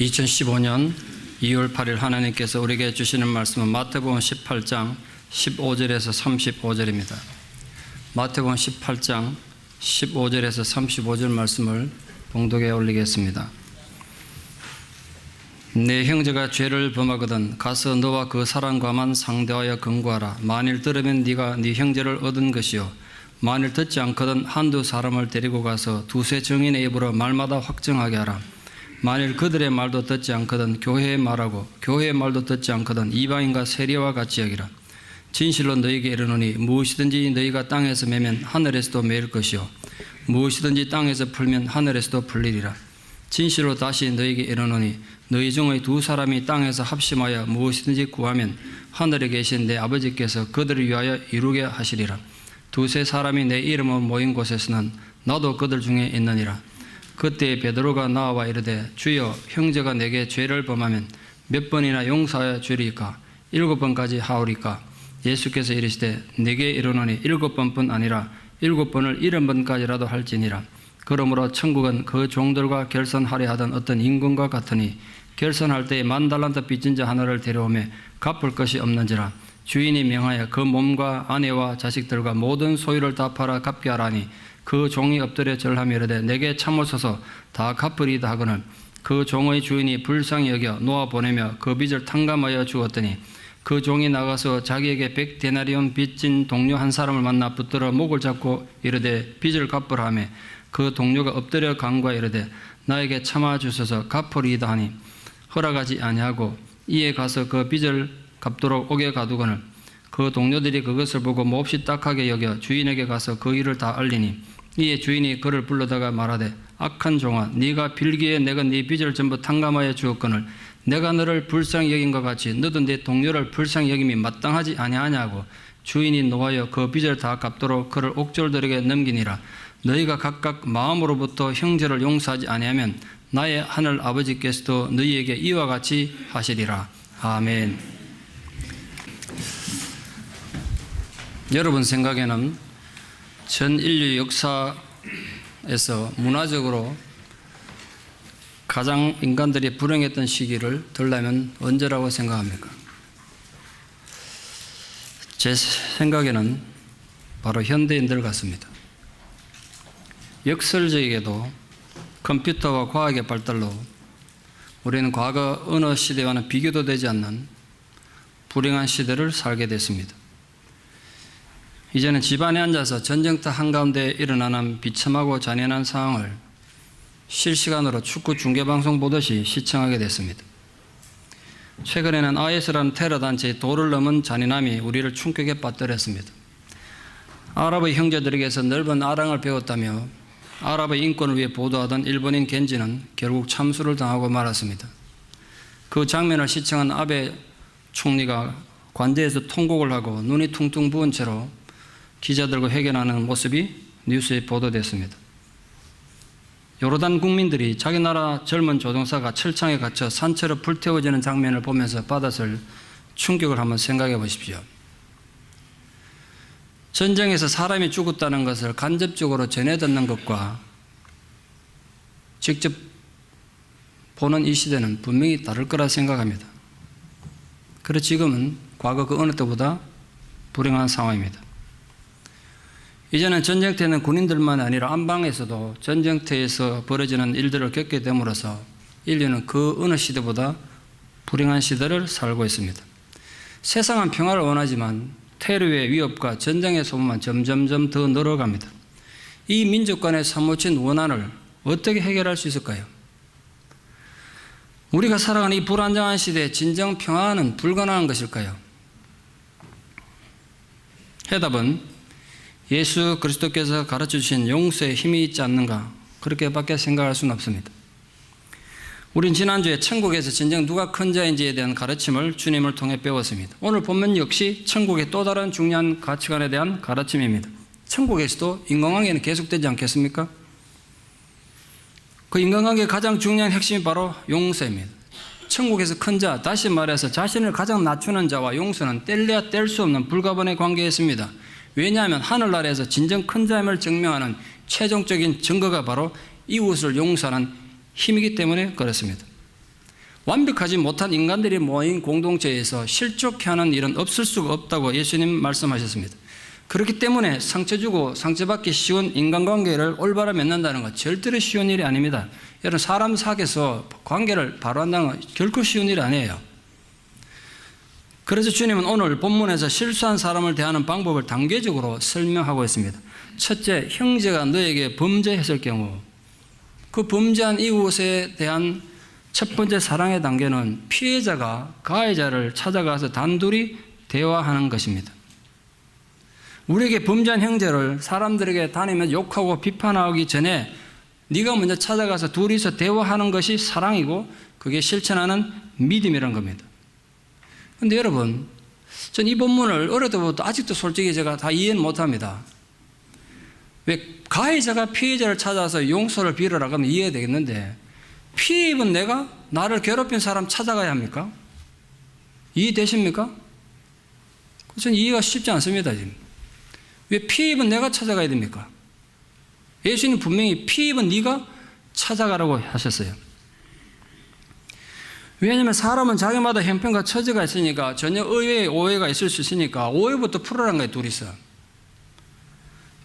2015년 2월 8일 하나님께서 우리에게 주시는 말씀은 마태복음 18장 15절에서 35절입니다. 마태복음 18장 15절에서 35절 말씀을 봉독에 올리겠습니다. 내 형제가 죄를 범하거든 가서 너와 그 사람과만 상대하여 권고하라. 만일 들으면 네가 네 형제를 얻은 것이요, 만일 듣지 않거든 한두 사람을 데리고 가서 두세 증인의 입으로 말마다 확정하게 하라. 만일 그들의 말도 듣지 않거든 교회의 말하고 교회의 말도 듣지 않거든 이방인과 세리와 같이 여기라. 진실로 너희에게 이르노니 무엇이든지 너희가 땅에서 매면 하늘에서도 매일 것이요, 무엇이든지 땅에서 풀면 하늘에서도 풀리리라. 진실로 다시 너희에게 이르노니 너희 중의 두 사람이 땅에서 합심하여 무엇이든지 구하면 하늘에 계신 내 아버지께서 그들을 위하여 이루게 하시리라. 두세 사람이 내 이름으로 모인 곳에서는 나도 그들 중에 있느니라. 그때 베드로가 나와 이르되 주여, 형제가 내게 죄를 범하면 몇 번이나 용서하여 주리이까? 7번까지 하오리까? 예수께서 이르시되 내게 이르노니 7번뿐 아니라 7번을 70번까지라도 할지니라. 그러므로 천국은 그 종들과 결선하려 하던 어떤 임금과 같으니 결선할 때에 10,000달란트 빚진 자 하나를 데려오며 갚을 것이 없는지라. 주인이 명하여 그 몸과 아내와 자식들과 모든 소유를 다 팔아 갚게 하라니 그 종이 엎드려 절하며 이르되 내게 참으소서 다 갚으리이다 하거늘 그 종의 주인이 불쌍히 여겨 놓아 보내며 그 빚을 탕감하여 주었더니 그 종이 나가서 자기에게 100데나리온 빚진 동료 한 사람을 만나 붙들어 목을 잡고 이르되 빚을 갚으라 하며 그 동료가 엎드려 간구하여 이르되 나에게 참아 주소서 갚으리이다 하니 허락하지 아니하고 이에 가서 그 빚을 갚도록 옥에 가두거늘 그 동료들이 그것을 보고 몹시 딱하게 여겨 주인에게 가서 그 일을 다 알리니 이에 주인이 그를 불러다가 말하되 악한 종아, 네가 빌기에 내가 네 빚을 전부 탕감하여 주었거늘 내가 너를 불쌍히 여긴 것 같이 너도 내 동료를 불쌍히 여김이 마땅하지 아니하냐고. 주인이 노하여 그 빚을 다 갚도록 그를 옥졸들에게 넘기니라. 너희가 각각 마음으로부터 형제를 용서하지 아니하면 나의 하늘 아버지께서도 너희에게 이와 같이 하시리라. 아멘. 여러분 생각에는 전 인류 역사에서 문화적으로 가장 인간들이 불행했던 시기를 들려면 언제라고 생각합니까? 제 생각에는 바로 현대인들 같습니다. 역설적이게도 컴퓨터와 과학의 발달로 우리는 과거 어느 시대와는 비교도 되지 않는 불행한 시대를 살게 됐습니다. 이제는 집안에 앉아서 전쟁터 한가운데 일어나는 비참하고 잔인한 상황을 실시간으로 축구 중계방송 보듯이 시청하게 됐습니다. 최근에는 IS라는 테러단체의 도를 넘은 잔인함이 우리를 충격에 빠뜨렸습니다. 아랍의 형제들에게서 넓은 아랑을 배웠다며 아랍의 인권을 위해 보도하던 일본인 겐지는 결국 참수를 당하고 말았습니다. 그 장면을 시청한 아베 총리가 관제에서 통곡을 하고 눈이 퉁퉁 부은 채로 기자들과 회견하는 모습이 뉴스에 보도됐습니다. 요르단 국민들이 자기 나라 젊은 조종사가 철창에 갇혀 산채로 불태워지는 장면을 보면서 받았을 충격을 한번 생각해 보십시오. 전쟁에서 사람이 죽었다는 것을 간접적으로 전해 듣는 것과 직접 보는 이 시대는 분명히 다를 거라 생각합니다. 그래서 지금은 과거 그 어느 때보다 불행한 상황입니다. 이제는 전쟁터에는 군인들만 아니라 안방에서도 전쟁터에서 벌어지는 일들을 겪게 됨으로써 인류는 그 어느 시대보다 불행한 시대를 살고 있습니다. 세상은 평화를 원하지만 테러의 위협과 전쟁의 소문만 점점점 더 늘어갑니다. 이 민족 간의 사무친 원한을 어떻게 해결할 수 있을까요? 우리가 살아가는 이 불안정한 시대에 진정 평화는 불가능한 것일까요? 해답은 예수 그리스도께서 가르쳐주신 용서에 힘이 있지 않는가, 그렇게밖에 생각할 수는 없습니다. 우린 지난주에 천국에서 진정 누가 큰 자인지에 대한 가르침을 주님을 통해 배웠습니다. 오늘 본문 역시 천국의 또 다른 중요한 가치관에 대한 가르침입니다. 천국에서도 인간관계는 계속되지 않겠습니까? 그 인간관계의 가장 중요한 핵심이 바로 용서입니다. 천국에서 큰 자, 다시 말해서 자신을 가장 낮추는 자와 용서는 뗄래야 뗄 수 없는 불가분의 관계였습니다. 왜냐하면 하늘나라에서 진정 큰 자임을 증명하는 최종적인 증거가 바로 이웃을 용서하는 힘이기 때문에 그렇습니다. 완벽하지 못한 인간들이 모인 공동체에서 실족해 하는 일은 없을 수가 없다고 예수님 말씀하셨습니다. 그렇기 때문에 상처 주고 상처받기 쉬운 인간관계를 올바로 맺는다는 것 절대로 쉬운 일이 아닙니다. 여러분, 사람 사귀어서 관계를 바로 한다는 건 결코 쉬운 일이 아니에요. 그래서 주님은 오늘 본문에서 실수한 사람을 대하는 방법을 단계적으로 설명하고 있습니다. 첫째, 형제가 너에게 범죄했을 경우 그 범죄한 이웃에 대한 첫 번째 사랑의 단계는 피해자가 가해자를 찾아가서 단둘이 대화하는 것입니다. 우리에게 범죄한 형제를 사람들에게 다니며 욕하고 비판하기 전에 네가 먼저 찾아가서 둘이서 대화하는 것이 사랑이고 그게 실천하는 믿음이라는 겁니다. 그런데 여러분, 전 이 본문을 어릴 때부터 아직도 솔직히 제가 다 이해는 못합니다. 왜 가해자가 피해자를 찾아서 용서를 빌어라 그러면 이해되겠는데 피해 입은 내가 나를 괴롭힌 사람 찾아가야 합니까? 이해되십니까? 저는 이해가 쉽지 않습니다. 지금. 왜 피해 입은 내가 찾아가야 됩니까? 예수님 분명히 피해 입은 네가 찾아가라고 하셨어요. 왜냐하면 사람은 자기마다 형편과 처지가 있으니까 전혀 의외의 오해가 있을 수 있으니까 오해부터 풀어라는 거예요, 둘이서.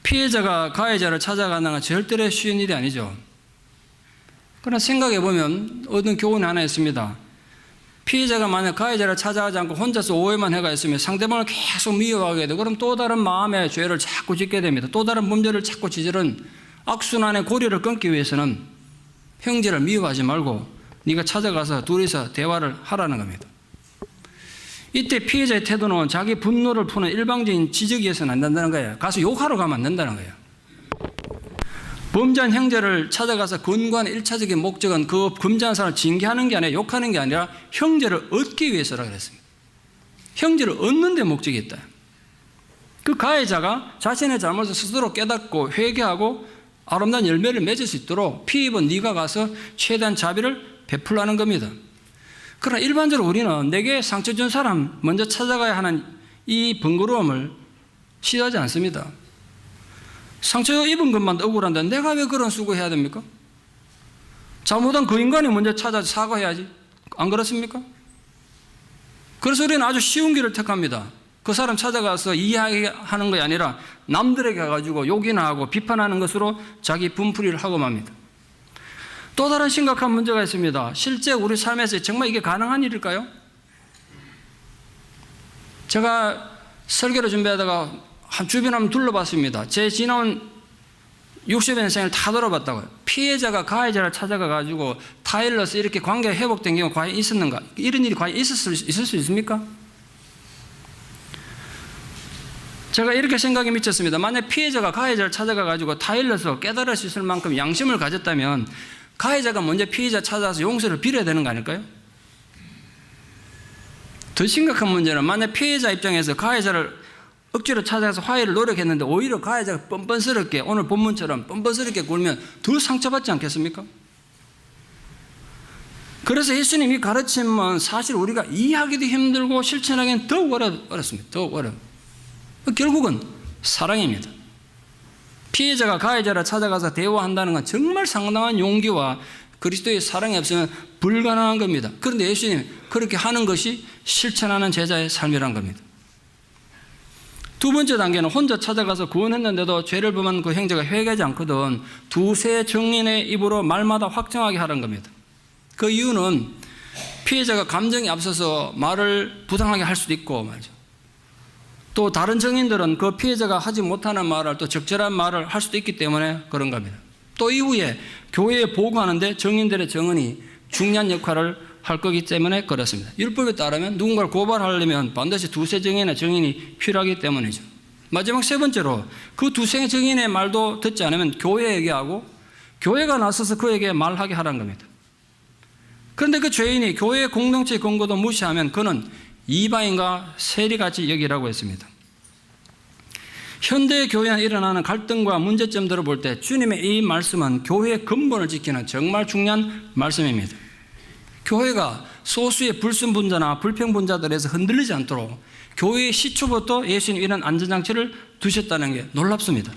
피해자가 가해자를 찾아가는 건 절대로 쉬운 일이 아니죠. 그러나 생각해 보면 얻은 교훈이 하나 있습니다. 피해자가 만약 가해자를 찾아가지 않고 혼자서 오해만 해가 있으면 상대방을 계속 미워하게 되고 그럼 또 다른 마음의 죄를 자꾸 짓게 됩니다. 또 다른 범죄를 자꾸 저지른 악순환의 고리를 끊기 위해서는 형제를 미워하지 말고 네가 찾아가서 둘이서 대화를 하라는 겁니다. 이때 피해자의 태도는 자기 분노를 푸는 일방적인 지적이어서는 안 된다는 거예요. 가서 욕하러 가면 안 된다는 거예요. 범죄한 형제를 찾아가서 권고하는 1차적인 목적은 그 범죄한 사람을 징계하는 게 아니라 욕하는 게 아니라 형제를 얻기 위해서라고 그랬습니다. 형제를 얻는 데 목적이 있다. 그 가해자가 자신의 잘못을 스스로 깨닫고 회개하고 아름다운 열매를 맺을 수 있도록 피해 입은 네가 가서 최대한 자비를 베풀라는 겁니다. 그러나 일반적으로 우리는 내게 상처 준 사람 먼저 찾아가야 하는 이 번거로움을 싫어하지 않습니다. 상처 입은 것만 억울한데 내가 왜 그런 수고해야 됩니까? 잘못한 그 인간이 먼저 찾아서 사과해야지. 안 그렇습니까? 그래서 우리는 아주 쉬운 길을 택합니다. 그 사람 찾아가서 이야기하는 것이 아니라 남들에게 가가지고 욕이나 하고 비판하는 것으로 자기 분풀이를 하고 맙니다. 또 다른 심각한 문제가 있습니다. 실제 우리 삶에서 정말 이게 가능한 일일까요? 제가 설교를 준비하다가 주변 한번 둘러봤습니다. 제 지나온 60여 년생을 다 돌아봤다고요. 피해자가 가해자를 찾아가가지고 타일러서 이렇게 관계가 회복된 경우가 과연 있었는가? 이런 일이 과연 있을 수 있습니까? 제가 이렇게 생각이 미쳤습니다. 만약 피해자가 가해자를 찾아가가지고 타일러서 깨달을 수 있을 만큼 양심을 가졌다면 가해자가 먼저 피해자 찾아서 용서를 빌어야 되는 거 아닐까요? 더 심각한 문제는 만약 피해자 입장에서 가해자를 억지로 찾아가서 화해를 노력했는데 오히려 가해자가 뻔뻔스럽게 오늘 본문처럼 뻔뻔스럽게 굴면 더 상처받지 않겠습니까? 그래서 예수님이 가르침은 사실 우리가 이해하기도 힘들고 실천하기는 더욱 어렵습니다. 더욱 어려워요. 결국은 사랑입니다. 피해자가 가해자를 찾아가서 대화한다는 건 정말 상당한 용기와 그리스도의 사랑이 없으면 불가능한 겁니다. 그런데 예수님이 그렇게 하는 것이 실천하는 제자의 삶이란 겁니다. 두 번째 단계는 혼자 찾아가서 구원했는데도 죄를 범한 그 형제가 회개하지 않거든 두세 증인의 입으로 말마다 확정하게 하라는 겁니다. 그 이유는 피해자가 감정이 앞서서 말을 부당하게 할 수도 있고 말이죠. 또 다른 증인들은 그 피해자가 하지 못하는 말을 또 적절한 말을 할 수도 있기 때문에 그런 겁니다. 또 이후에 교회에 보고하는데 증인들의 증언이 중요한 역할을 할 거기 때문에 그렇습니다. 율법에 따르면 누군가를 고발하려면 반드시 두세 증인의 증인이 필요하기 때문이죠. 마지막 세 번째로 그 두세 증인의 말도 듣지 않으면 교회에게 하고 교회가 나서서 그에게 말하게 하라는 겁니다. 그런데 그 죄인이 교회의 공동체 권고도 무시하면 그는 이방인과 세리같이 여기라고 했습니다. 현대 교회에 일어나는 갈등과 문제점들을 볼 때 주님의 이 말씀은 교회의 근본을 지키는 정말 중요한 말씀입니다. 교회가 소수의 불순분자나 불평분자들에서 흔들리지 않도록 교회의 시초부터 예수님 이런 안전장치를 두셨다는 게 놀랍습니다.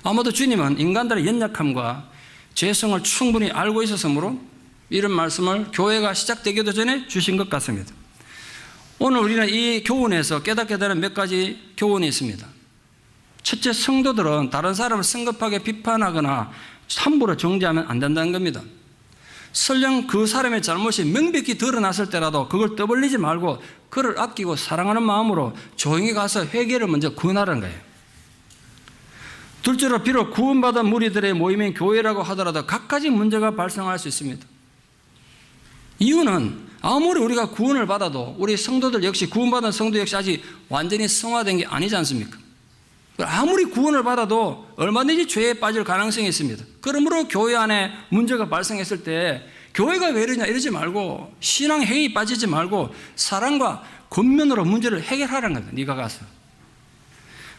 아마도 주님은 인간들의 연약함과 죄성을 충분히 알고 있었으므로 이런 말씀을 교회가 시작되기도 전에 주신 것 같습니다. 오늘 우리는 이 교훈에서 깨닫게 되는 몇 가지 교훈이 있습니다. 첫째, 성도들은 다른 사람을 성급하게 비판하거나 함부로 정죄하면 안 된다는 겁니다. 설령 그 사람의 잘못이 명백히 드러났을 때라도 그걸 떠벌리지 말고 그를 아끼고 사랑하는 마음으로 조용히 가서 회개를 먼저 권하라는 거예요. 둘째로, 비록 구원받은 무리들의 모임인 교회라고 하더라도 갖가지 문제가 발생할 수 있습니다. 이유는 아무리 우리가 구원을 받아도 우리 성도들 역시, 구원받은 성도 역시 아직 완전히 성화된 게 아니지 않습니까? 아무리 구원을 받아도 얼마든지 죄에 빠질 가능성이 있습니다. 그러므로 교회 안에 문제가 발생했을 때 교회가 왜 이러냐 이러지 말고, 신앙 행위 빠지지 말고 사랑과 권면으로 문제를 해결하라는 겁니다. 네가 가서.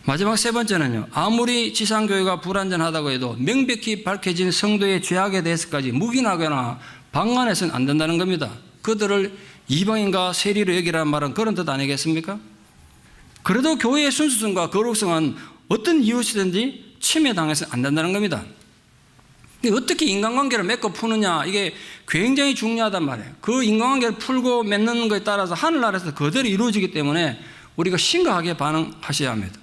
마지막 세 번째는요, 아무리 지상교회가 불완전하다고 해도 명백히 밝혀진 성도의 죄악에 대해서까지 묵인하거나 방관해서는 안 된다는 겁니다. 그들을 이방인과 세리로 여기라는 말은 그런 뜻 아니겠습니까? 그래도 교회의 순수성과 거룩성은 어떤 이유시든지 침해당해서는 안 된다는 겁니다. 어떻게 인간관계를 맺고 푸느냐, 이게 굉장히 중요하단 말이에요. 그 인간관계를 풀고 맺는 것에 따라서 하늘나라에서 그대로 이루어지기 때문에 우리가 심각하게 반응하셔야 합니다.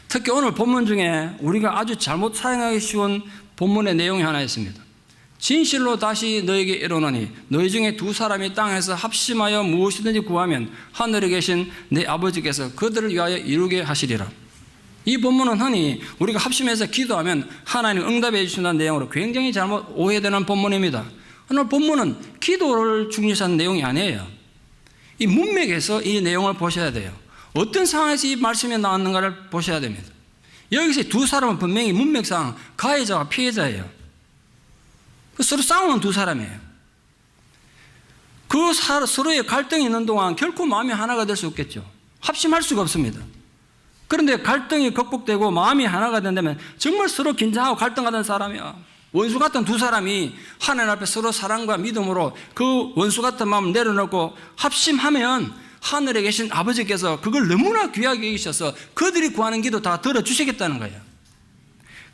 특히 오늘 본문 중에 우리가 아주 잘못 사용하기 쉬운 본문의 내용이 하나 있습니다. 진실로 다시 너에게 이르노니 너희 중에 두 사람이 땅에서 합심하여 무엇이든지 구하면 하늘에 계신 내 아버지께서 그들을 위하여 이루게 하시리라. 이 본문은 흔히 우리가 합심해서 기도하면 하나님 응답해 주신다는 내용으로 굉장히 잘못 오해되는 본문입니다. 오늘 본문은 기도를 중요시하는 내용이 아니에요. 이 문맥에서 이 내용을 보셔야 돼요. 어떤 상황에서 이 말씀이 나왔는가를 보셔야 됩니다. 여기서 두 사람은 분명히 문맥상 가해자와 피해자예요. 서로 싸우는 두 사람이에요. 그 서로의 갈등이 있는 동안 결코 마음이 하나가 될 수 없겠죠. 합심할 수가 없습니다. 그런데 갈등이 극복되고 마음이 하나가 된다면 정말 서로 긴장하고 갈등하던 사람이야. 원수 같은 두 사람이 하나님 앞에 서로 사랑과 믿음으로 그 원수 같은 마음을 내려놓고 합심하면 하늘에 계신 아버지께서 그걸 너무나 귀하게 여기셔서 그들이 구하는 기도 다 들어주시겠다는 거예요.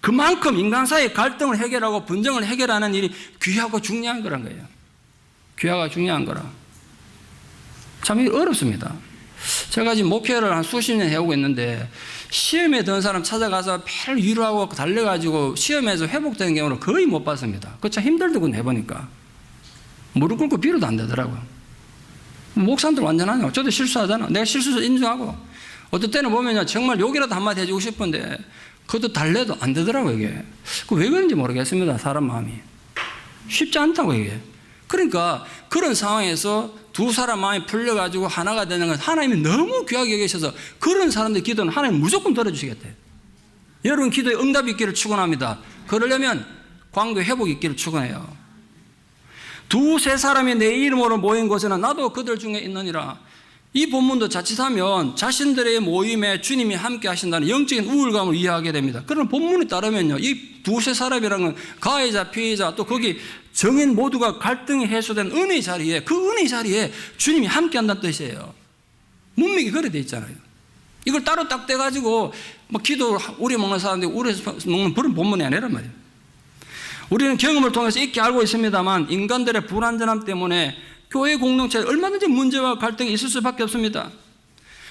그만큼 인간 사이의 갈등을 해결하고 분쟁을 해결하는 일이 귀하고 중요한 거란 거예요. 귀하고 중요한 거라. 참 어렵습니다. 제가 지금 목회를 한 수십 년 해오고 있는데 시험에 든 사람 찾아가서 매일 위로하고 달려가지고 시험에서 회복되는 경우는 거의 못 봤습니다. 그거 참 힘들더군 해보니까. 무릎 꿇고 빌어도 안 되더라고요. 목사님들 완전하냐. 저도 실수하잖아. 내가 실수 인정하고. 어떨 때는 보면요, 정말 욕이라도 한마디 해주고 싶은데 그것도 달래도 안 되더라고요, 이게. 왜 그런지 모르겠습니다, 사람 마음이. 쉽지 않다고, 이게. 그러니까 그런 상황에서 두 사람 마음이 풀려가지고 하나가 되는 건 하나님이 너무 귀하게 여기셔서 그런 사람들 기도는 하나님 무조건 들어주시겠대요. 여러분 기도에 응답이 있기를 축원합니다. 그러려면 관계 회복이 있기를 축원해요. 두세 사람이 내 이름으로 모인 곳에는 나도 그들 중에 있느니라. 이 본문도 자칫하면 자신들의 모임에 주님이 함께 하신다는 영적인 우울감을 이해하게 됩니다. 그러나 본문에 따르면요, 이 두세 사람이라는 건 가해자, 피해자, 또 거기 정인 모두가 갈등이 해소된 은혜의 자리에, 그 은혜의 자리에 주님이 함께 한다는 뜻이에요. 문맥이 그래 돼 있잖아요. 이걸 따로 딱 떼가지고 뭐 기도 우리 먹는 사람들이 우리 먹는 그런 본문이 아니란 말이에요. 우리는 경험을 통해서 익히 알고 있습니다만 인간들의 불완전함 때문에 교회 공동체에 얼마든지 문제와 갈등이 있을 수밖에 없습니다.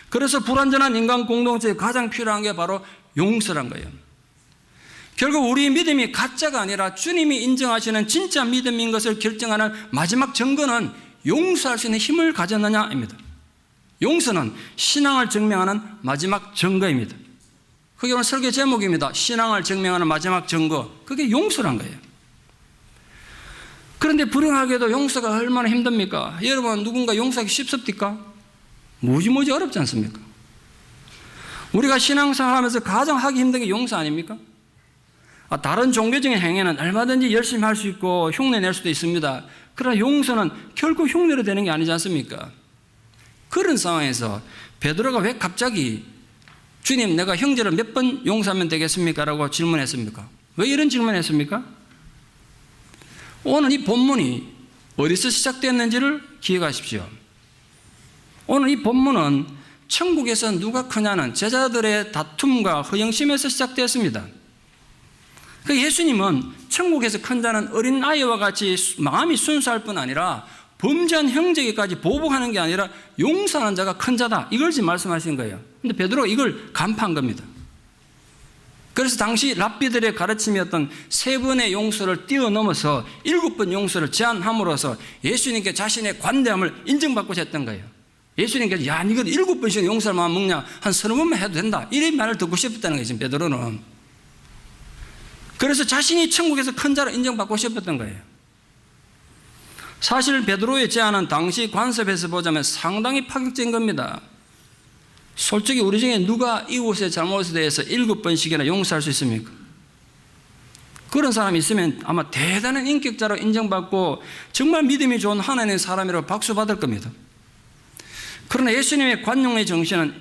그래서 불완전한 인간 공동체에 가장 필요한 게 바로 용서란 거예요. 결국 우리 믿음이 가짜가 아니라 주님이 인정하시는 진짜 믿음인 것을 결정하는 마지막 증거는 용서할 수 있는 힘을 가졌느냐입니다. 용서는 신앙을 증명하는 마지막 증거입니다. 그게 오늘 설교 제목입니다. 신앙을 증명하는 마지막 증거. 그게 용서란 거예요. 그런데 불행하게도 용서가 얼마나 힘듭니까? 여러분 누군가 용서하기 쉽습니까? 무지무지 어렵지 않습니까? 우리가 신앙생활 하면서 가장 하기 힘든 게 용서 아닙니까? 다른 종교적인 행위는 얼마든지 열심히 할 수 있고 흉내 낼 수도 있습니다. 그러나 용서는 결코 흉내로 되는 게 아니지 않습니까? 그런 상황에서 베드로가 왜 갑자기 주님 내가 형제를 몇 번 용서하면 되겠습니까? 라고 질문했습니까? 왜 이런 질문했습니까? 오늘 이 본문이 어디서 시작됐는지를 기억하십시오. 오늘 이 본문은 천국에서 누가 크냐는 제자들의 다툼과 허영심에서 시작되었습니다. 그러니까 예수님은 천국에서 큰 자는 어린 아이와 같이 마음이 순수할 뿐 아니라 범죄한 형제에게까지 보복하는 게 아니라 용서하는 자가 큰 자다. 이걸 지금 말씀하신 거예요. 근데 베드로가 이걸 간파한 겁니다. 그래서 당시 랍비들의 가르침이었던 3번의 용서를 뛰어넘어서 7번 용서를 제한함으로써 예수님께 자신의 관대함을 인정받고자 했던 거예요. 예수님께서 야, 니가 7번씩 용서할 마음 먹냐? 한 30번만 해도 된다. 이런 말을 듣고 싶었다는 거예요, 지금 베드로는. 그래서 자신이 천국에서 큰 자로 인정받고 싶었던 거예요. 사실 베드로의 제안은 당시 관습에서 보자면 상당히 파격적인 겁니다. 솔직히 우리 중에 누가 이웃의 잘못에 대해서 7번씩이나 용서할 수 있습니까? 그런 사람이 있으면 아마 대단한 인격자로 인정받고 정말 믿음이 좋은 하나님의 사람이라고 박수 받을 겁니다. 그러나 예수님의 관용의 정신은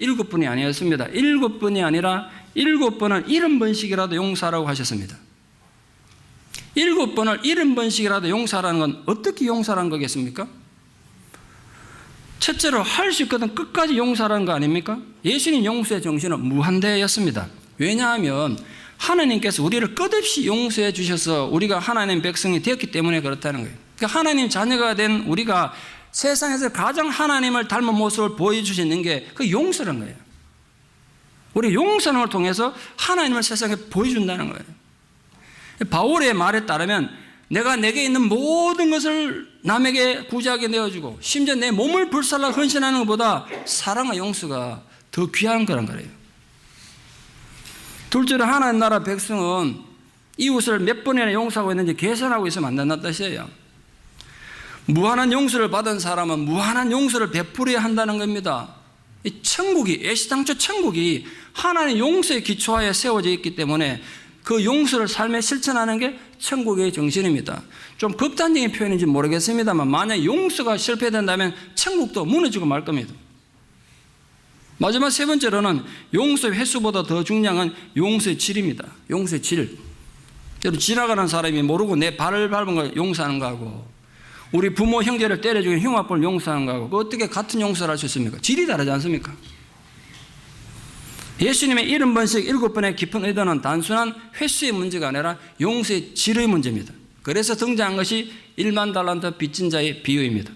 7번이 아니었습니다. 7번이 아니라 7번을 70번씩이라도 용서하라고 하셨습니다. 7번을 70번씩이라도 용서하라는 건 어떻게 용서하라는 거겠습니까? 첫째로 할 수 있거든 끝까지 용서하라는 거 아닙니까? 예수님 용서의 정신은 무한대였습니다. 왜냐하면 하나님께서 우리를 끝없이 용서해 주셔서 우리가 하나님 백성이 되었기 때문에 그렇다는 거예요. 그러니까 하나님 자녀가 된 우리가 세상에서 가장 하나님을 닮은 모습을 보여주시는 게 그 용서라는 거예요. 우리 용서하는 걸 통해서 하나님을 세상에 보여준다는 거예요. 바울의 말에 따르면 내가 내게 있는 모든 것을 남에게 구제하게 내어주고 심지어 내 몸을 불살라 헌신하는 것보다 사랑과 용서가 더 귀한 거란 거예요. 둘째로 하나님 나라 백성은 이웃을 몇 번이나 용서하고 있는지 계산하고 있으면 안 된다는 뜻이에요. 무한한 용서를 받은 사람은 무한한 용서를 베풀어야 한다는 겁니다. 이 천국이, 애시당초 천국이 하나님의 용서에 기초하에 세워져 있기 때문에 그 용서를 삶에 실천하는 게 천국의 정신입니다. 좀 극단적인 표현인지 모르겠습니다만 만약 용서가 실패된다면 천국도 무너지고 말 겁니다. 마지막 3번째로는 용서의 횟수보다 더 중요한 건 용서의 질입니다. 용서의 질. 지나가는 사람이 모르고 내 발을 밟은 걸 용서하는 거하고 우리 부모 형제를 때려 죽인 흉악범을 용서하는 거하고 그 어떻게 같은 용서를 할 수 있습니까? 질이 다르지 않습니까? 예수님의 70번씩 7번의 깊은 의도는 단순한 횟수의 문제가 아니라 용서의 질의 문제입니다. 그래서 등장한 것이 1만 달란트 빚진 자의 비유입니다.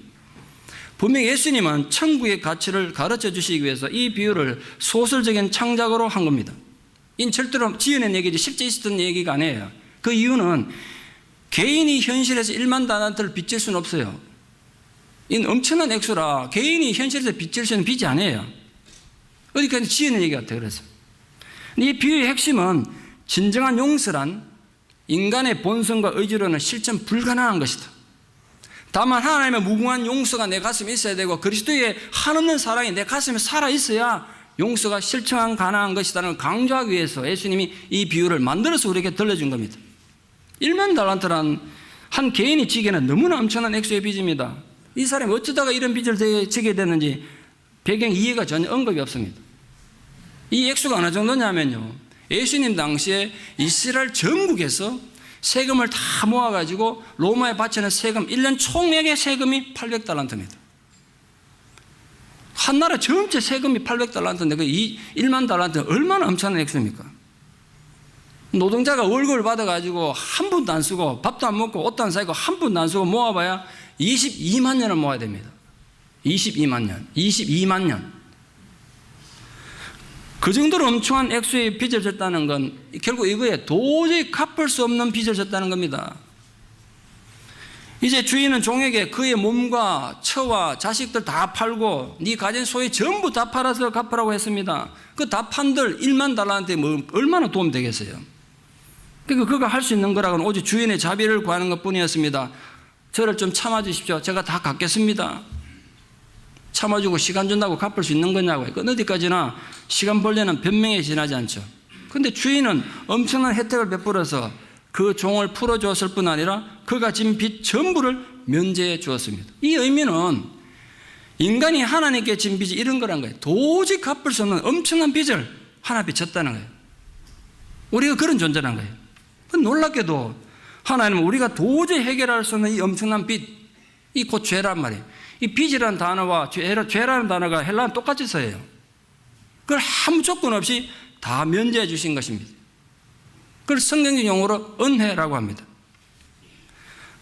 분명히 예수님은 천국의 가치를 가르쳐 주시기 위해서 이 비유를 소설적인 창작으로 한 겁니다. 이는 절대로 지어낸 얘기지 실제 있었던 얘기가 아니에요. 그 이유는 개인이 현실에서 1만 달란트를 빚질 수는 없어요. 이는 엄청난 액수라 개인이 현실에서 빚질 수 있는 빚이 아니에요. 어디까지 지어낸 얘기 같아요. 그래서 이 비유의 핵심은 진정한 용서란 인간의 본성과 의지로는 실천 불가능한 것이다. 다만 하나님의 무궁한 용서가 내 가슴에 있어야 되고 그리스도의 한없는 사랑이 내 가슴에 살아있어야 용서가 실천 가능한 것이라는 걸 강조하기 위해서 예수님이 이 비유를 만들어서 우리에게 들려준 겁니다. 1만 달란트란 한 개인이 지기에는 너무나 엄청난 액수의 빚입니다. 이 사람이 어쩌다가 이런 빚을 지게 됐는지 배경 이해가 전혀 언급이 없습니다. 이 액수가 어느 정도냐면요, 예수님 당시에 이스라엘 전국에서 세금을 다 모아가지고 로마에 바치는 세금 1년 총액의 세금이 800달란트입니다. 한 나라 전체 세금이 800달란트인데 그 1만 달란트는 얼마나 엄청난 액수입니까? 노동자가 월급을 받아가지고 한 푼도 안 쓰고 밥도 안 먹고 옷도 안 사고 한 푼도 안 쓰고 모아봐야 22만 년을 모아야 됩니다. 22만 년. 그 정도로 엄청난 액수의 빚을 졌다는 건 결국 이거에 도저히 갚을 수 없는 빚을 졌다는 겁니다. 이제 주인은 종에게 그의 몸과 처와 자식들 다 팔고 네 가진 소유 전부 다 팔아서 갚으라고 했습니다. 그 다 판들 1만 달란트에 뭐 얼마나 도움 되겠어요. 그러니까 그가 할 수 있는 거라고는 오직 주인의 자비를 구하는 것뿐이었습니다. 저를 좀 참아주십시오. 제가 다 갚겠습니다. 참아주고 시간 준다고 갚을 수 있는 거냐고요. 그 어디까지나 시간 벌려는 변명에 지나지 않죠. 그런데 주인은 엄청난 혜택을 베풀어서 그 종을 풀어주었을 뿐 아니라 그가 진 빚 전부를 면제해 주었습니다. 이 의미는 인간이 하나님께 진 빚이 이런 거란 거예요. 도저히 갚을 수 없는 엄청난 빚을 하나님께 졌다는 거예요. 우리가 그런 존재란 거예요. 놀랍게도 하나님은 우리가 도저히 해결할 수 없는 이 엄청난 빚, 이 곧 죄란 말이에요. 이 빚이라는 단어와 죄라는 단어가 헬라어는 똑같이 써요. 그걸 아무 조건 없이 다 면제해 주신 것입니다. 그걸 성경적 용어로 은혜라고 합니다.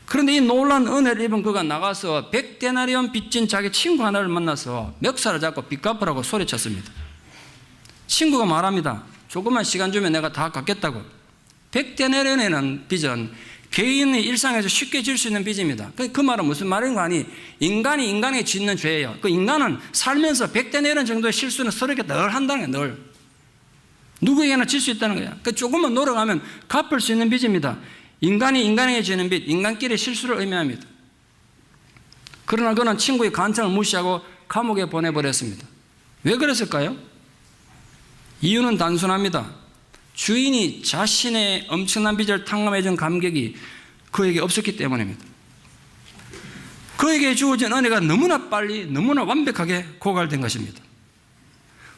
그런데 이 놀라운 은혜를 입은 그가 나가서 100데나리온 빚진 자기 친구 하나를 만나서 멱살을 잡고 빚 갚으라고 소리쳤습니다. 친구가 말합니다. 조금만 시간 주면 내가 다 갚겠다고. 100데나리온이라는 빚은 개인의 일상에서 쉽게 질 수 있는 빚입니다. 그 말은 무슨 말인가 하니 인간이 인간에게 짓는 죄예요. 그 인간은 살면서 100데나리온 정도의 실수는 서로에게 늘 한다는 거예요. 늘. 누구에게나 질 수 있다는 거예요. 그 조금만 노력하면 갚을 수 있는 빚입니다. 인간이 인간에게 지는 빚, 인간끼리 실수를 의미합니다. 그러나 그는 친구의 간청을 무시하고 감옥에 보내버렸습니다. 왜 그랬을까요? 이유는 단순합니다. 주인이 자신의 엄청난 빚을 탕감해준 감격이 그에게 없었기 때문입니다. 그에게 주어진 은혜가 너무나 빨리, 너무나 완벽하게 고갈된 것입니다.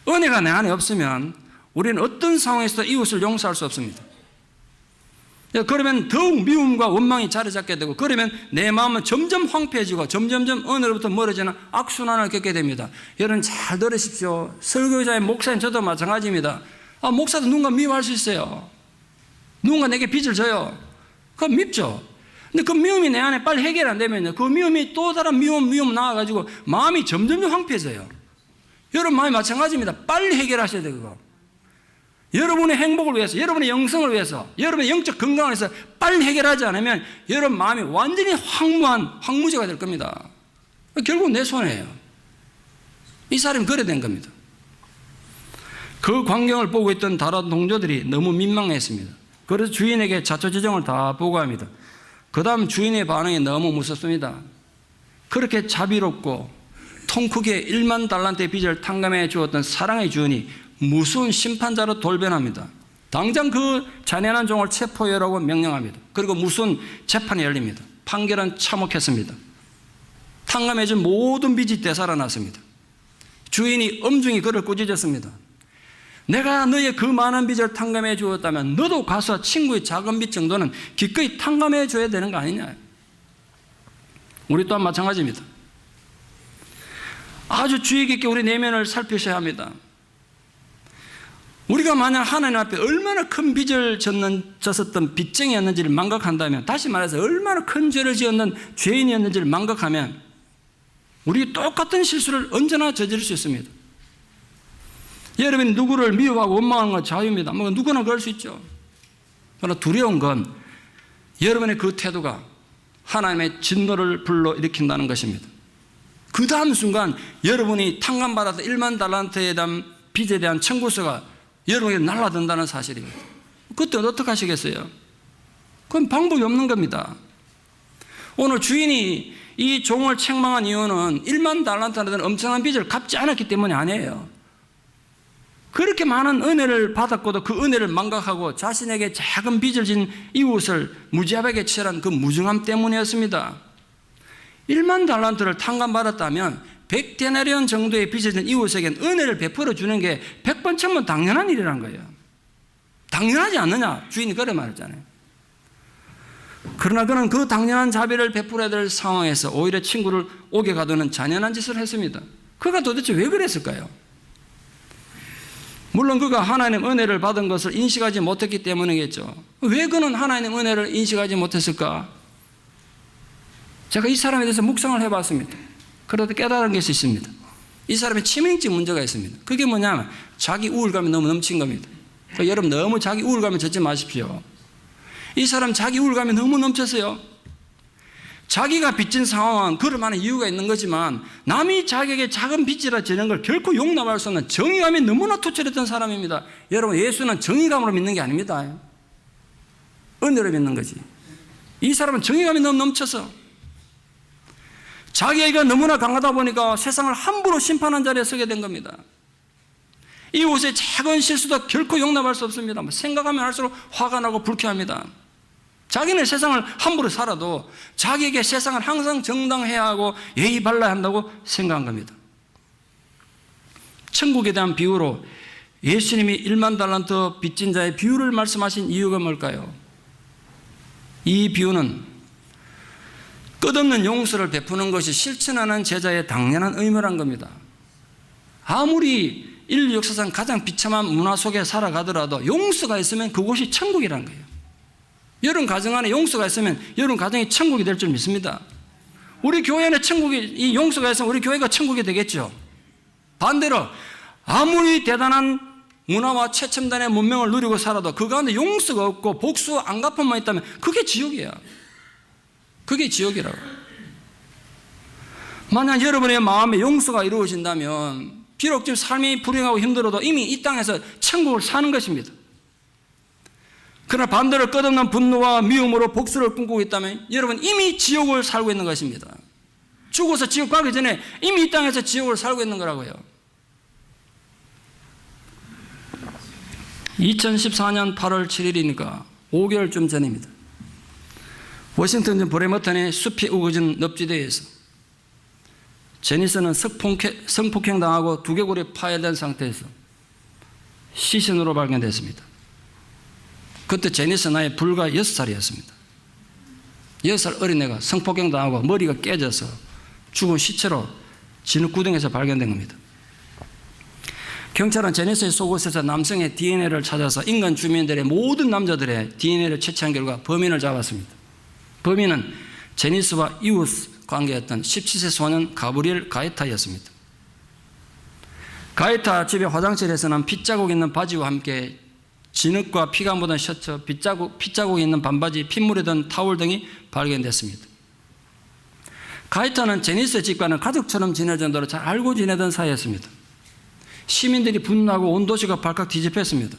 은혜가 내 안에 없으면 우리는 어떤 상황에서도 이웃을 용서할 수 없습니다. 그러면 더욱 미움과 원망이 자리 잡게 되고, 그러면 내 마음은 점점 황폐해지고 점점점 은혜로부터 멀어지는 악순환을 겪게 됩니다. 여러분 잘 들으십시오. 설교자의 목사님 저도 마찬가지입니다. 목사도 누군가 미워할 수 있어요. 누군가 내게 빚을 져요. 그건 밉죠. 근데 그 미움이 내 안에 빨리 해결 안 되면요, 그 미움이 또 다른 미움 나와가지고 마음이 점점 황폐해져요. 여러분 마음이 마찬가지입니다. 빨리 해결하셔야 돼요. 그거. 여러분의 행복을 위해서, 여러분의 영성을 위해서, 여러분의 영적 건강을 위해서 빨리 해결하지 않으면 여러분 마음이 완전히 황무지가 될 겁니다. 결국 내 손해예요. 이 사람이 그래 된 겁니다. 그 광경을 보고 있던 다른 동료들이 너무 민망했습니다. 그래서 주인에게 자초지종을 다 보고합니다. 그 다음 주인의 반응이 너무 무섭습니다. 그렇게 자비롭고 통 크게 1만 달란트의 빚을 탕감해 주었던 사랑의 주인이 무서운 심판자로 돌변합니다. 당장 그 잔인한 종을 체포하라고 명령합니다. 그리고 무서운 재판이 열립니다. 판결은 참혹했습니다. 탕감해 준 모든 빚이 되살아났습니다. 주인이 엄중히 그를 꾸짖었습니다. 내가 너의 그 많은 빚을 탕감해 주었다면 너도 가서 친구의 작은 빚 정도는 기꺼이 탕감해 줘야 되는 거 아니냐. 우리 또한 마찬가지입니다. 아주 주의 깊게 우리 내면을 살피셔야 합니다. 우리가 만약 하나님 앞에 얼마나 큰 빚을 졌었던 빚쟁이였는지를 망각한다면, 다시 말해서 얼마나 큰 죄를 지었는 죄인이었는지를 망각하면 우리 똑같은 실수를 언제나 저지를 수 있습니다. 여러분이 누구를 미워하고 원망하는 건 자유입니다. 누구나 그럴 수 있죠. 그러나 두려운 건 여러분의 그 태도가 하나님의 진노를 불러일으킨다는 것입니다. 그 다음 순간 여러분이 탕감받아서 1만 달란트에 대한 빚에 대한 청구서가 여러분에게 날아든다는 사실입니다. 그때 어떻게 하시겠어요? 그건 방법이 없는 겁니다. 오늘 주인이 이 종을 책망한 이유는 1만 달란트라는 엄청난 빚을 갚지 않았기 때문이 아니에요. 그렇게 많은 은혜를 받았고도 그 은혜를 망각하고 자신에게 작은 빚을 진 이웃을 무지하게 치열한 그 무정함 때문이었습니다. 1만 달란트를 탕감받았다면 100데나리온 정도의 빚을 진 이웃에게는 은혜를 베풀어 주는 게 100번 1000번 당연한 일이라는 거예요. 당연하지 않느냐? 주인이 그래 말했잖아요. 그러나 그는 그 당연한 자비를 베풀어야 될 상황에서 오히려 친구를 옥에 가두는 잔인한 짓을 했습니다. 그가 도대체 왜 그랬을까요? 물론 그가 하나님 은혜를 받은 것을 인식하지 못했기 때문이겠죠. 왜 그는 하나님 은혜를 인식하지 못했을까? 제가 이 사람에 대해서 묵상을 해봤습니다. 그래도 깨달은 것이 있습니다. 이 사람의 치명적 문제가 있습니다. 그게 뭐냐면 자기 우울감이 너무 넘친 겁니다. 그러니까 여러분 너무 자기 우울감에 젖지 마십시오. 이 사람 자기 우울감이 너무 넘쳤어요. 자기가 빚진 상황은 그럴 만한 이유가 있는 거지만 남이 자기에게 작은 빚이라 지는 걸 결코 용납할 수 없는 정의감이 너무나 투철했던 사람입니다. 여러분 예수는 정의감으로 믿는 게 아닙니다. 은혜로 믿는 거지. 이 사람은 정의감이 너무 넘쳐서 자기가 너무나 강하다 보니까 세상을 함부로 심판한 자리에 서게 된 겁니다. 이웃의 작은 실수도 결코 용납할 수 없습니다. 생각하면 할수록 화가 나고 불쾌합니다. 자기는 세상을 함부로 살아도 자기에게 세상을 항상 정당해야 하고 예의 발라야 한다고 생각한 겁니다. 천국에 대한 비유로 예수님이 1만 달란트 빚진 자의 비유를 말씀하신 이유가 뭘까요? 이 비유는 끝없는 용서를 베푸는 것이 실천하는 제자의 당연한 의무란 겁니다. 아무리 인류 역사상 가장 비참한 문화 속에 살아가더라도 용서가 있으면 그곳이 천국이라는 거예요. 여러분 가정 안에 용서가 있으면 여러분 가정이 천국이 될 줄 믿습니다. 우리 교회 안에 이 용서가 있으면 우리 교회가 천국이 되겠죠. 반대로 아무리 대단한 문화와 최첨단의 문명을 누리고 살아도 그 가운데 용서가 없고 복수 안갚음만 있다면 그게 지옥이야. 그게 지옥이라고. 만약 여러분의 마음에 용서가 이루어진다면 비록 지금 삶이 불행하고 힘들어도 이미 이 땅에서 천국을 사는 것입니다. 그러나 반대로 끝없는 분노와 미움으로 복수를 꿈꾸고 있다면 여러분 이미 지옥을 살고 있는 것입니다. 죽어서 지옥 가기 전에 이미 이 땅에서 지옥을 살고 있는 거라고요. 2014년 8월 7일이니까 5개월쯤 전입니다. 워싱턴 브레머턴의 숲이 우거진 늪지대에서 제니스는 성폭행 당하고 두개골이 파열된 상태에서 시신으로 발견됐습니다. 그때 제니스 나이 불과 6살이었습니다. 6살 어린애가 성폭행 당하고 머리가 깨져서 죽은 시체로 진흙구덩이에서 발견된 겁니다. 경찰은 제니스의 속옷에서 남성의 DNA를 찾아서 인근 주민들의 모든 남자들의 DNA를 채취한 결과 범인을 잡았습니다. 범인은 제니스와 이웃 관계였던 17세 소년 가브리엘 가에타였습니다. 가에타 집의 화장실에서는 핏자국 있는 바지와 함께 진흙과 피가 묻은 셔츠, 핏자국이 있는 반바지, 핏물이 든 타올 등이 발견됐습니다. 가에타는 제니스의 집과는 가족처럼 지낼 정도로 잘 알고 지내던 사이였습니다. 시민들이 분노하고 온 도시가 발칵 뒤집혔습니다.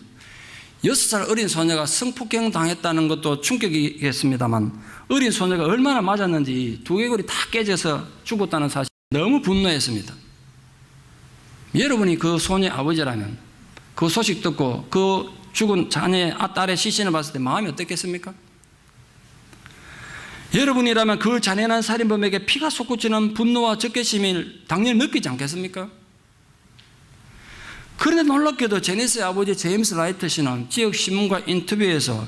6살 어린 소녀가 성폭행 당했다는 것도 충격이겠습니다만 어린 소녀가 얼마나 맞았는지 두개골이 다 깨져서 죽었다는 사실 너무 분노했습니다. 여러분이 그 소녀의 아버지라면 그 소식 듣고 그 죽은 자녀의 딸의 시신을 봤을 때 마음이 어떻겠습니까? 여러분이라면 그 잔인한 살인범에게 피가 솟구치는 분노와 적개심을 당연히 느끼지 않겠습니까? 그런데 놀랍게도 제니스의 아버지 제임스 라이트 씨는 지역 신문과 인터뷰에서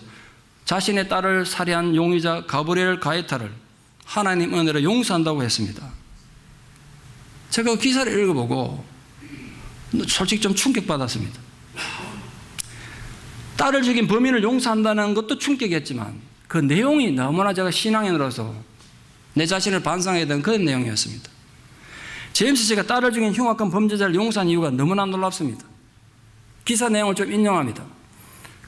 자신의 딸을 살해한 용의자 가브리엘 가에타를 하나님 은혜로 용서한다고 했습니다. 제가 그 기사를 읽어보고 솔직히 좀 충격받았습니다. 딸을 죽인 범인을 용서한다는 것도 충격이었지만 그 내용이 너무나 제가 신앙인으로서 내 자신을 반성하게 된 그런 내용이었습니다. 제임스 씨가 딸을 죽인 흉악한 범죄자를 용서한 이유가 너무나 놀랍습니다. 기사 내용을 좀 인용합니다.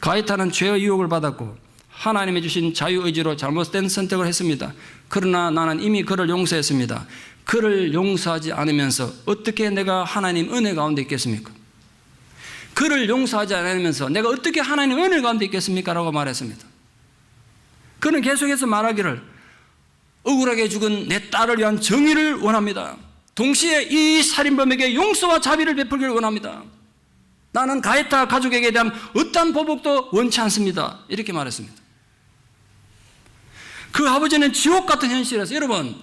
가에타는 죄의 유혹을 받았고 하나님이 주신 자유의지로 잘못된 선택을 했습니다. 그러나 나는 이미 그를 용서했습니다. 그를 용서하지 않으면서 어떻게 내가 하나님 은혜 가운데 있겠습니까? 그를 용서하지 않으면서 내가 어떻게 하나님 은혜 가운데 있겠습니까? 라고 말했습니다. 그는 계속해서 말하기를 억울하게 죽은 내 딸을 위한 정의를 원합니다. 동시에 이 살인범에게 용서와 자비를 베풀기를 원합니다. 나는 가에타 가족에게 대한 어떠한 보복도 원치 않습니다. 이렇게 말했습니다. 그 아버지는 지옥 같은 현실에서 여러분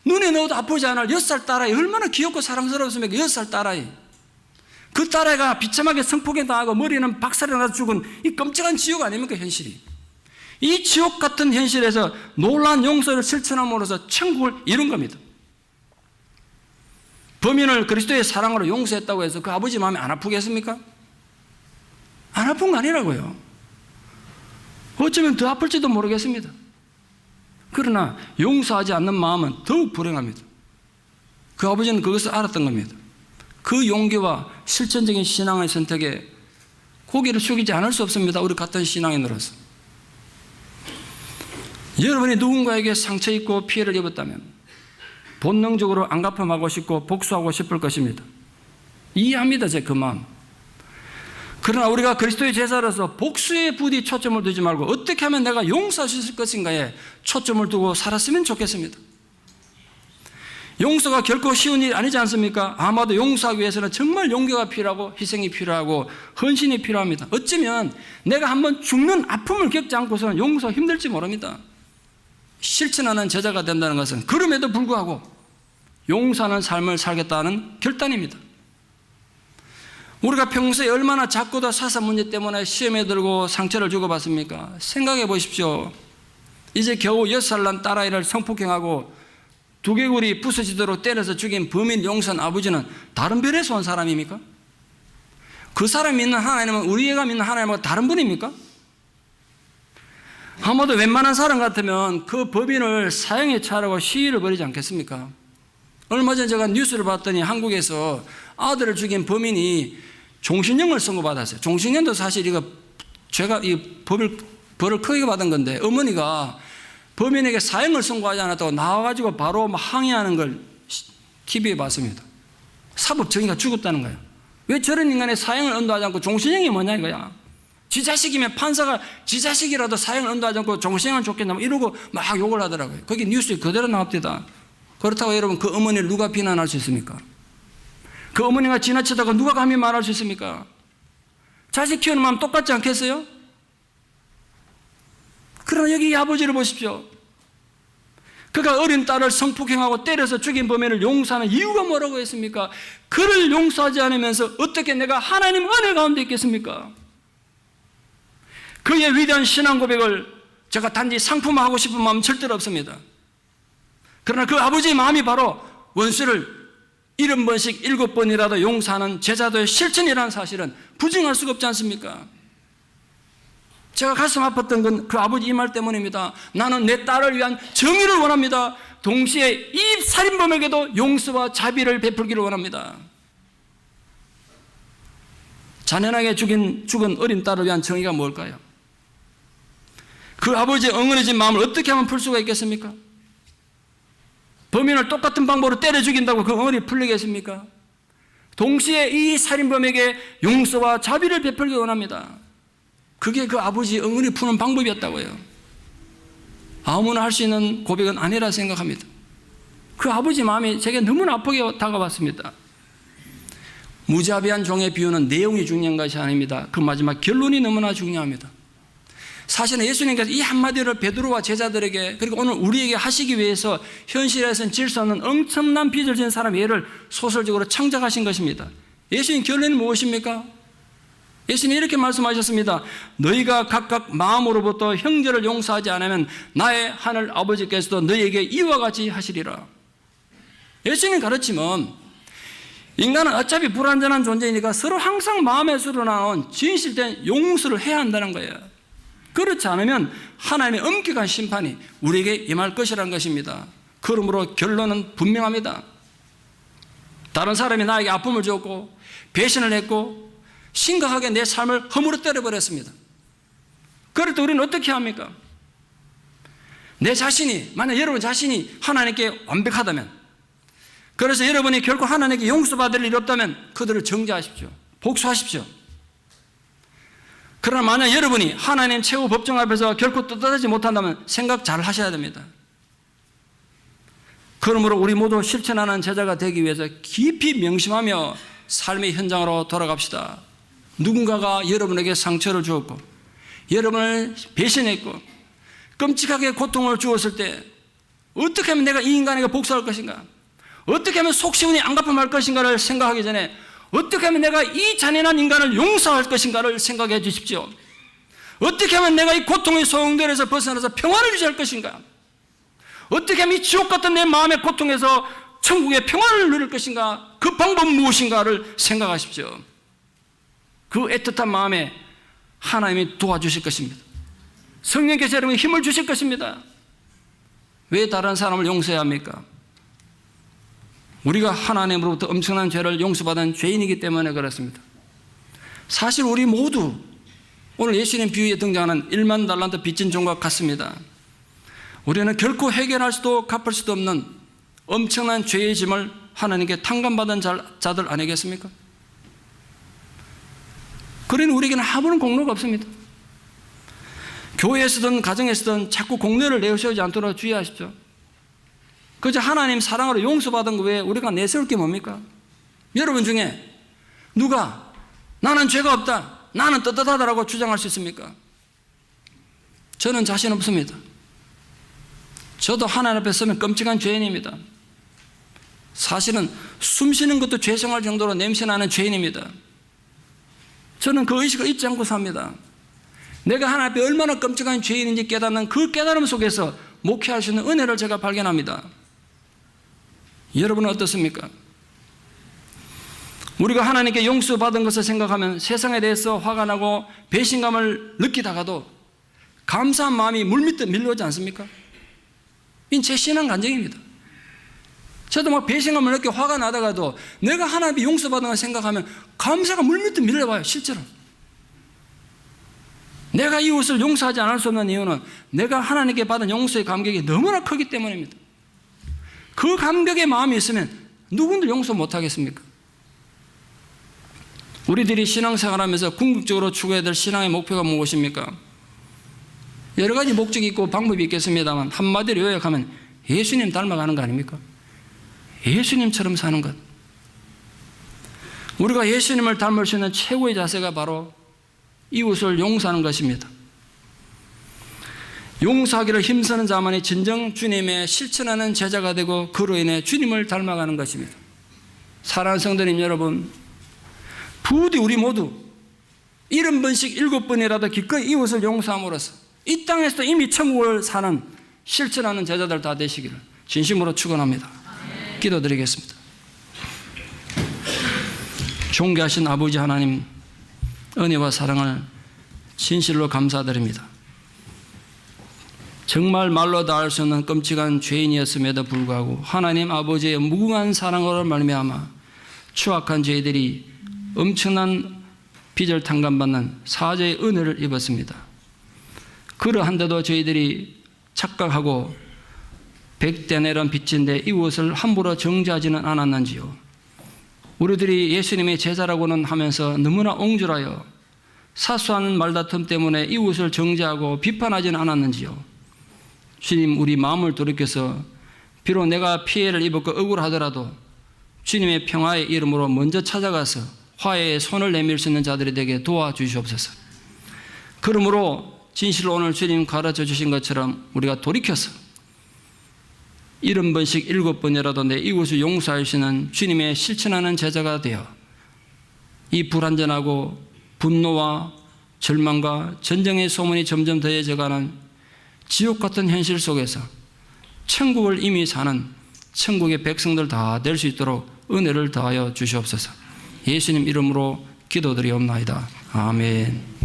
눈에 넣어도 아프지 않을 6살 딸아이 얼마나 귀엽고 사랑스러웠습니까? 6살 딸아이. 그 딸아이가 비참하게 성폭행 당하고 머리는 박살이 나서 죽은 이 끔찍한 지옥 아닙니까? 현실이. 이 지옥 같은 현실에서 놀라운 용서를 실천함으로써 천국을 이룬 겁니다. 범인을 그리스도의 사랑으로 용서했다고 해서 그 아버지 마음이 안 아프겠습니까? 안 아픈 거 아니라고요. 어쩌면 더 아플지도 모르겠습니다. 그러나 용서하지 않는 마음은 더욱 불행합니다. 그 아버지는 그것을 알았던 겁니다. 그 용기와 실천적인 신앙의 선택에 고개를 숙이지 않을 수 없습니다. 우리 같은 신앙인으로서. 여러분이 누군가에게 상처 입고 피해를 입었다면 본능적으로 안갚음하고 싶고 복수하고 싶을 것입니다. 이해합니다. 제 그 마음. 그러나 우리가 그리스도의 제자로서 복수에 부디 초점을 두지 말고 어떻게 하면 내가 용서할 수 있을 것인가에 초점을 두고 살았으면 좋겠습니다. 용서가 결코 쉬운 일이 아니지 않습니까? 아마도 용서하기 위해서는 정말 용기가 필요하고 희생이 필요하고 헌신이 필요합니다. 어쩌면 내가 한번 죽는 아픔을 겪지 않고서는 용서 힘들지 모릅니다. 실천하는 제자가 된다는 것은 그럼에도 불구하고 용서하는 삶을 살겠다는 결단입니다. 우리가 평소에 얼마나 자꾸도 사사 문제 때문에 시험에 들고 상처를 주고받습니까? 생각해 보십시오. 이제 겨우 6살 난 딸아이를 성폭행하고 두개골이 부서지도록 때려서 죽인 범인 용서한 아버지는 다른 별에서 온 사람입니까? 그 사람이 믿는 하나님은 우리가 믿는 하나님과 다른 분입니까? 아마도 웬만한 사람 같으면 그 법인을 사형에 처하라고 시위를 벌이지 않겠습니까? 얼마 전에 제가 뉴스를 봤더니 한국에서 아들을 죽인 범인이 종신형을 선고받았어요. 종신형도 사실 이거 죄가 이 벌을 크게 받은 건데 어머니가 범인에게 사형을 선고하지 않았다고 나와가지고 바로 항의하는 걸 TV에 봤습니다. 사법 정의가 죽었다는 거예요. 왜 저런 인간의 사형을 언도하지 않고 종신형이 뭐냐 이거야. 지 자식이면 판사가 지 자식이라도 사형을 언도하지 않고 종신형을 줬겠냐 이러고 막 욕을 하더라고요. 거기 뉴스에 그대로 나옵니다. 그렇다고 여러분 그 어머니를 누가 비난할 수 있습니까? 그 어머니가 지나치다가 누가 감히 말할 수 있습니까? 자식 키우는 마음 똑같지 않겠어요? 그러나 여기 이 아버지를 보십시오. 그가 어린 딸을 성폭행하고 때려서 죽인 범인을 용서하는 이유가 뭐라고 했습니까? 그를 용서하지 않으면서 어떻게 내가 하나님 은혜 가운데 있겠습니까? 그의 위대한 신앙 고백을 제가 단지 상품화하고 싶은 마음은 절대로 없습니다. 그러나 그 아버지의 마음이 바로 원수를 70번씩 7번이라도 용서하는 제자도의 실천이라는 사실은 부정할 수가 없지 않습니까? 제가 가슴 아팠던 건 그 아버지 이 말 때문입니다. 나는 내 딸을 위한 정의를 원합니다. 동시에 이 살인범에게도 용서와 자비를 베풀기를 원합니다. 잔인하게 죽은 어린 딸을 위한 정의가 뭘까요? 그 아버지의 엉은해진 마음을 어떻게 하면 풀 수가 있겠습니까? 범인을 똑같은 방법으로 때려 죽인다고 그 엉은이 풀리겠습니까? 동시에 이 살인범에게 용서와 자비를 베풀기 원합니다. 그게 그 아버지의 엉은이 푸는 방법이었다고요. 아무나 할 수 있는 고백은 아니라 생각합니다. 그 아버지 마음이 제게 너무나 아프게 다가왔습니다. 무자비한 종의 비유는 내용이 중요한 것이 아닙니다. 그 마지막 결론이 너무나 중요합니다. 사실은 예수님께서 이 한마디를 베드로와 제자들에게 그리고 오늘 우리에게 하시기 위해서 현실에서는 질 수 없는 엄청난 빚을 진 사람의 예를 소설적으로 창작하신 것입니다. 예수님 결론이 무엇입니까? 예수님이 이렇게 말씀하셨습니다. 너희가 각각 마음으로부터 형제를 용서하지 않으면 나의 하늘 아버지께서도 너희에게 이와 같이 하시리라. 예수님 가르침은 인간은 어차피 불완전한 존재이니까 서로 항상 마음에 우러나온 진실된 용서를 해야 한다는 거예요. 그렇지 않으면 하나님의 엄격한 심판이 우리에게 임할 것이라는 것입니다. 그러므로 결론은 분명합니다. 다른 사람이 나에게 아픔을 줬고 배신을 했고 심각하게 내 삶을 허물어 때려버렸습니다. 그럴 때 우리는 어떻게 합니까? 내 자신이, 만약 여러분 자신이 하나님께 완벽하다면, 그래서 여러분이 결코 하나님께 용서받을 일이 없다면 그들을 정죄하십시오. 복수하십시오. 그러나 만약 여러분이 하나님 최후 법정 앞에서 결코 떳떳하지 못한다면 생각 잘 하셔야 됩니다. 그러므로 우리 모두 실천하는 제자가 되기 위해서 깊이 명심하며 삶의 현장으로 돌아갑시다. 누군가가 여러분에게 상처를 주었고 여러분을 배신했고 끔찍하게 고통을 주었을 때 어떻게 하면 내가 이 인간에게 복수할 것인가, 어떻게 하면 속시원히 안 갚음할 것인가를 생각하기 전에 어떻게 하면 내가 이 잔인한 인간을 용서할 것인가를 생각해 주십시오. 어떻게 하면 내가 이 고통의 소용돌이에서 벗어나서 평화를 유지할 것인가, 어떻게 하면 이 지옥 같은 내 마음의 고통에서 천국의 평화를 누릴 것인가, 그 방법 무엇인가를 생각하십시오. 그 애틋한 마음에 하나님이 도와주실 것입니다. 성령께서 여러분에게 힘을 주실 것입니다. 왜 다른 사람을 용서해야 합니까? 우리가 하나님으로부터 엄청난 죄를 용서받은 죄인이기 때문에 그렇습니다. 사실 우리 모두 오늘 예수님 비유에 등장하는 1만 달란트 빚진 종과 같습니다. 우리는 결코 해결할 수도 갚을 수도 없는 엄청난 죄의 짐을 하나님께 탕감받은 자들 아니겠습니까? 그러니 우리에게는 아무런 공로가 없습니다. 교회에서든 가정에서든 자꾸 공로를 내세우지 않도록 주의하십시오. 그저 하나님 사랑으로 용서받은 거 외에 우리가 내세울 게 뭡니까? 여러분 중에 누가 나는 죄가 없다, 나는 떳떳하다라고 주장할 수 있습니까? 저는 자신 없습니다. 저도 하나님 앞에 서면 끔찍한 죄인입니다. 사실은 숨 쉬는 것도 죄성할 정도로 냄새나는 죄인입니다. 저는 그 의식을 잊지 않고 삽니다. 내가 하나님 앞에 얼마나 끔찍한 죄인인지 깨닫는 그 깨달음 속에서 목회할 수 있는 은혜를 제가 발견합니다. 여러분은 어떻습니까? 우리가 하나님께 용서받은 것을 생각하면 세상에 대해서 화가 나고 배신감을 느끼다가도 감사한 마음이 물밀듯 밀려오지 않습니까? 이건 제 신앙 간증입니다. 저도 막 배신감을 느끼고 화가 나다가도 내가 하나님께 용서받은 걸 생각하면 감사가 물밀듯 밀려와요. 실제로 내가 이웃을 용서하지 않을 수 없는 이유는 내가 하나님께 받은 용서의 감격이 너무나 크기 때문입니다. 그 감격의 마음이 있으면 누군들 용서 못하겠습니까? 우리들이 신앙생활하면서 궁극적으로 추구해야 될 신앙의 목표가 무엇입니까? 여러 가지 목적이 있고 방법이 있겠습니다만 한마디로 요약하면 예수님 닮아가는 거 아닙니까? 예수님처럼 사는 것. 우리가 예수님을 닮을 수 있는 최고의 자세가 바로 이웃을 용서하는 것입니다. 용서하기를 힘쓰는 자만이 진정 주님의 실천하는 제자가 되고 그로 인해 주님을 닮아가는 것입니다. 사랑하는 성도님 여러분, 부디 우리 모두 70번씩 7번이라도 기꺼이 이웃을 용서함으로써 이 땅에서 이미 천국을 사는 실천하는 제자들 다 되시기를 진심으로 축원합니다. 기도드리겠습니다. 존귀하신 아버지 하나님, 은혜와 사랑을 진실로 감사드립니다. 정말 말로 다 할 수 없는 끔찍한 죄인이었음에도 불구하고 하나님 아버지의 무궁한 사랑으로 말미암아 추악한 죄들이 엄청난 빚을 탕감받는 사죄의 은혜를 입었습니다. 그러한데도 저희들이 착각하고 백대내란 빚인데 이웃을 함부로 정죄하지는 않았는지요. 우리들이 예수님의 제자라고는 하면서 너무나 옹졸하여 사소한 말다툼 때문에 이웃을 정죄하고 비판하지는 않았는지요. 주님, 우리 마음을 돌이켜서 비록 내가 피해를 입었고 억울하더라도 주님의 평화의 이름으로 먼저 찾아가서 화해의 손을 내밀 수 있는 자들이 되게 도와주시옵소서. 그러므로 진실로 오늘 주님 가르쳐 주신 것처럼 우리가 돌이켜서 70번씩 7번이라도 내 이웃을 용서할 수 있는 주님의 실천하는 제자가 되어 이 불완전하고 분노와 절망과 전쟁의 소문이 점점 더해져가는 지옥 같은 현실 속에서 천국을 이미 사는 천국의 백성들 다 될 수 있도록 은혜를 더하여 주시옵소서. 예수님 이름으로 기도드리옵나이다. 아멘.